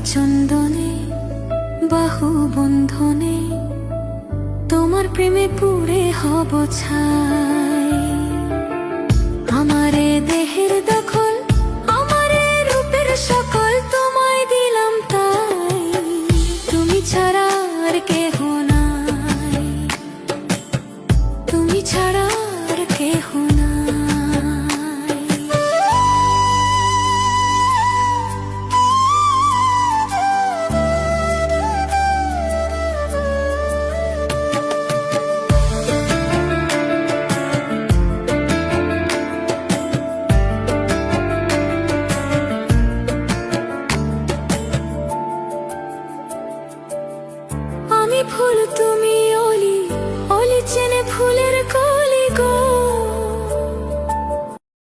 চন্দনে বাহু বন্ধনে তোমার প্রেমে পুড়ে হব ছাই। আমারে দেহের